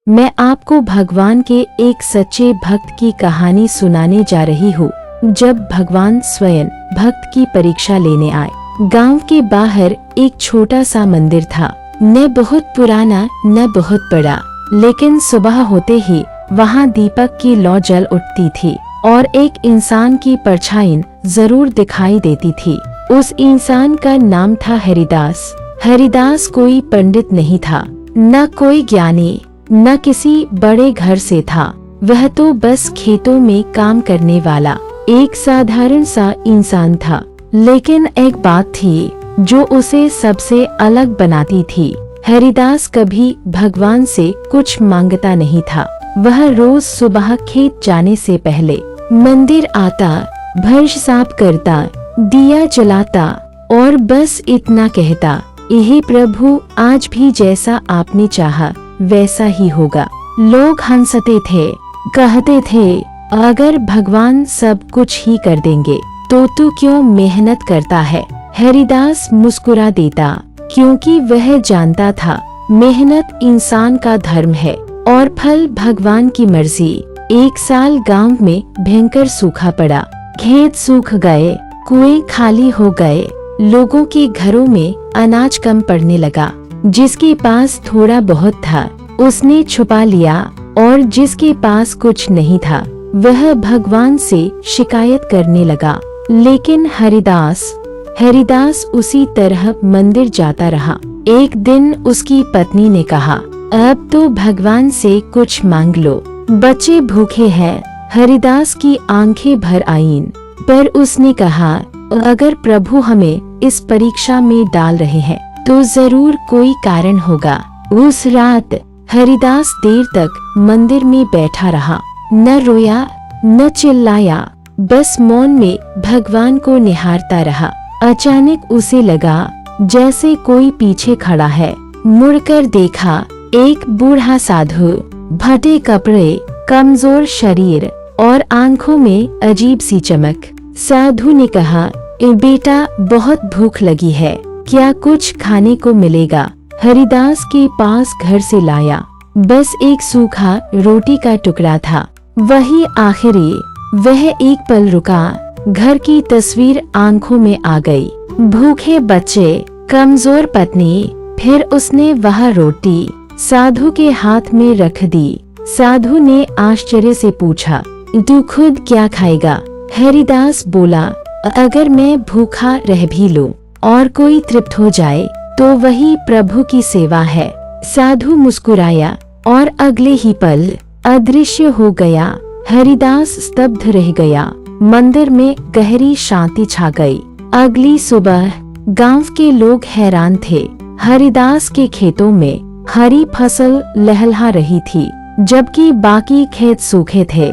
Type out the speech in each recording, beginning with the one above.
मैं आपको भगवान के एक सच्चे भक्त की कहानी सुनाने जा रही हूँ। जब भगवान स्वयं भक्त की परीक्षा लेने आए, गांव के बाहर एक छोटा सा मंदिर था। न बहुत पुराना न बहुत बड़ा, लेकिन सुबह होते ही वहाँ दीपक की लौ जल उठती थी और एक इंसान की परछाई जरूर दिखाई देती थी। उस इंसान का नाम था हरिदास। हरिदास कोई पंडित नहीं था, न कोई ज्ञानी, न किसी बड़े घर से था। वह तो बस खेतों में काम करने वाला एक साधारण सा इंसान था। लेकिन एक बात थी जो उसे सबसे अलग बनाती थी। हरिदास कभी भगवान से कुछ मांगता नहीं था। वह रोज सुबह खेत जाने से पहले मंदिर आता, फर्श साफ करता, दिया जलाता और बस इतना कहता, यही प्रभु, आज भी जैसा आपने चाहा वैसा ही होगा। लोग हंसते थे, कहते थे, अगर भगवान सब कुछ ही कर देंगे तो तू क्यों मेहनत करता है। हरिदास मुस्कुरा देता, क्योंकि वह जानता था मेहनत इंसान का धर्म है और फल भगवान की मर्जी। एक साल गांव में भयंकर सूखा पड़ा। खेत सूख गए, कुएं खाली हो गए, लोगों के घरों में अनाज कम पड़ने लगा। जिसके पास थोड़ा बहुत था उसने छुपा लिया और जिसके पास कुछ नहीं था वह भगवान से शिकायत करने लगा। लेकिन हरिदास उसी तरह मंदिर जाता रहा। एक दिन उसकी पत्नी ने कहा, अब तो भगवान से कुछ मांग लो, बच्चे भूखे हैं। हरिदास की आंखें भर आईं, पर उसने कहा, अगर प्रभु हमें इस परीक्षा में डाल रहे हैं तो जरूर कोई कारण होगा। उस रात हरिदास देर तक मंदिर में बैठा रहा, न रोया न चिल्लाया, बस मौन में भगवान को निहारता रहा। अचानक उसे लगा जैसे कोई पीछे खड़ा है। मुड़कर देखा, एक बूढ़ा साधु, फटे कपड़े, कमजोर शरीर और आंखों में अजीब सी चमक। साधु ने कहा, बेटा, बहुत भूख लगी है, क्या कुछ खाने को मिलेगा। हरिदास के पास घर से लाया बस एक सूखा रोटी का टुकड़ा था, वही आखिरी। वह एक पल रुका, घर की तस्वीर आंखों में आ गई, भूखे बच्चे, कमजोर पत्नी। फिर उसने वह रोटी साधु के हाथ में रख दी। साधु ने आश्चर्य से पूछा, तू खुद क्या खाएगा। हरिदास बोला, अगर मैं भूखा रह भी लूं और कोई तृप्त हो जाए तो वही प्रभु की सेवा है। साधु मुस्कुराया और अगले ही पल अदृश्य हो गया। हरिदास स्तब्ध रह गया। मंदिर में गहरी शांति छा गई। अगली सुबह गांव के लोग हैरान थे। हरिदास के खेतों में हरी फसल लहलहा रही थी, जबकि बाकी खेत सूखे थे।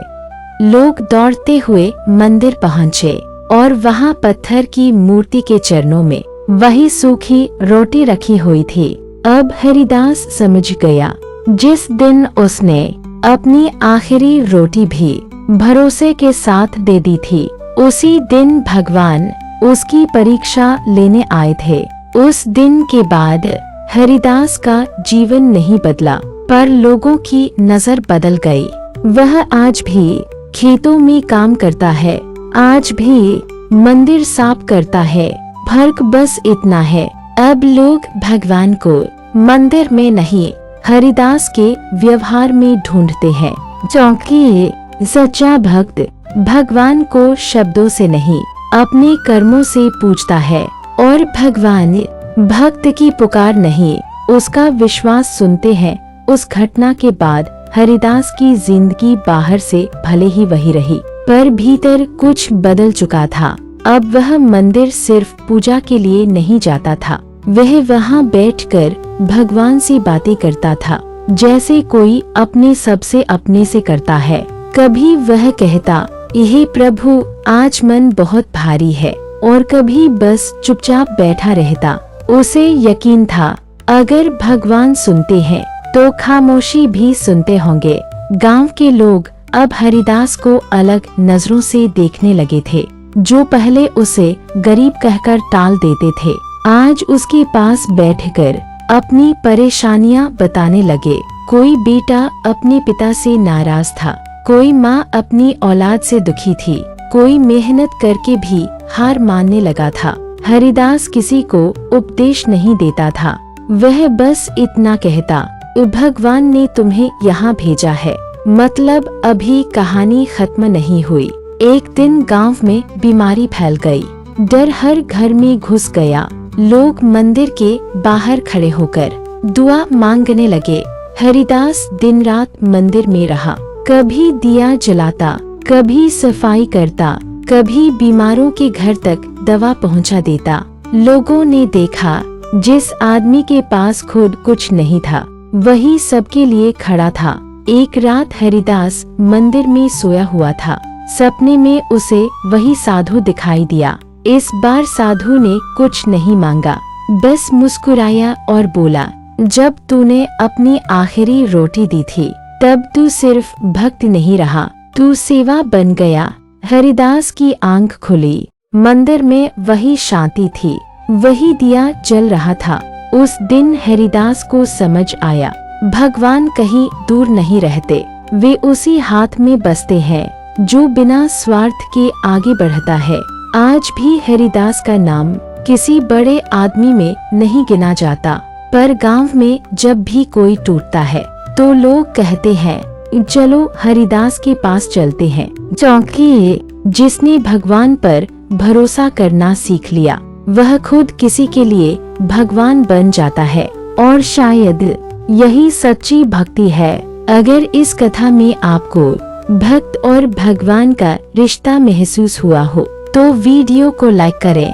लोग दौड़ते हुए मंदिर पहुँचे और वहाँ पत्थर की मूर्ति के चरणों में वही सूखी रोटी रखी हुई थी। अब हरिदास समझ गया, जिस दिन उसने अपनी आखिरी रोटी भी भरोसे के साथ दे दी थी, उसी दिन भगवान उसकी परीक्षा लेने आए थे। उस दिन के बाद हरिदास का जीवन नहीं बदला, पर लोगों की नजर बदल गई। वह आज भी खेतों में काम करता है, आज भी मंदिर साफ करता है। फर्क बस इतना है, अब लोग भगवान को मंदिर में नहीं, हरिदास के व्यवहार में ढूंढते हैं। क्योंकि सच्चा भक्त भगवान को शब्दों से नहीं, अपने कर्मों से पूजता है और भगवान भक्त की पुकार नहीं, उसका विश्वास सुनते हैं। उस घटना के बाद हरिदास की जिंदगी बाहर से भले ही वही रही, पर भीतर कुछ बदल चुका था। अब वह मंदिर सिर्फ पूजा के लिए नहीं जाता था, वह वहाँ बैठकर भगवान से बातें करता था, जैसे कोई अपने सबसे अपने से करता है। कभी वह कहता, यह प्रभु, आज मन बहुत भारी है, और कभी बस चुपचाप बैठा रहता। उसे यकीन था, अगर भगवान सुनते हैं तो खामोशी भी सुनते होंगे। गांव के लोग अब हरिदास को अलग नजरों से देखने लगे थे। जो पहले उसे गरीब कहकर टाल देते थे, आज उसके पास बैठकर अपनी परेशानियां बताने लगे। कोई बेटा अपने पिता से नाराज था, कोई माँ अपनी औलाद से दुखी थी, कोई मेहनत करके भी हार मानने लगा था। हरिदास किसी को उपदेश नहीं देता था, वह बस इतना कहता, भगवान ने तुम्हें यहाँ भेजा है। मतलब अभी कहानी खत्म नहीं हुई। एक दिन गांव में बीमारी फैल गई, डर हर घर में घुस गया। लोग मंदिर के बाहर खड़े होकर दुआ मांगने लगे। हरिदास दिन रात मंदिर में रहा, कभी दिया जलाता, कभी सफाई करता, कभी बीमारों के घर तक दवा पहुंचा देता। लोगों ने देखा, जिस आदमी के पास खुद कुछ नहीं था, वही सबके लिए खड़ा था। एक रात हरिदास मंदिर में सोया हुआ था। सपने में उसे वही साधु दिखाई दिया। इस बार साधु ने कुछ नहीं मांगा, बस मुस्कुराया और बोला, जब तूने अपनी आखिरी रोटी दी थी, तब तू सिर्फ भक्त नहीं रहा, तू सेवा बन गया। हरिदास की आंख खुली। मंदिर में वही शांति थी, वही दिया जल रहा था। उस दिन हरिदास को समझ आया, भगवान कहीं दूर नहीं रहते, वे उसी हाथ में बसते हैं जो बिना स्वार्थ के आगे बढ़ता है। आज भी हरिदास का नाम किसी बड़े आदमी में नहीं गिना जाता, पर गांव में जब भी कोई टूटता है तो लोग कहते हैं, चलो हरिदास के पास चलते हैं, क्योंकि जिसने भगवान पर भरोसा करना सीख लिया, वह खुद किसी के लिए भगवान बन जाता है। और शायद यही सच्ची भक्ति है। अगर इस कथा में आपको भक्त और भगवान का रिश्ता महसूस हुआ हो तो वीडियो को लाइक करें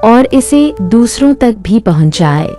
और इसे दूसरों तक भी पहुंचाएं।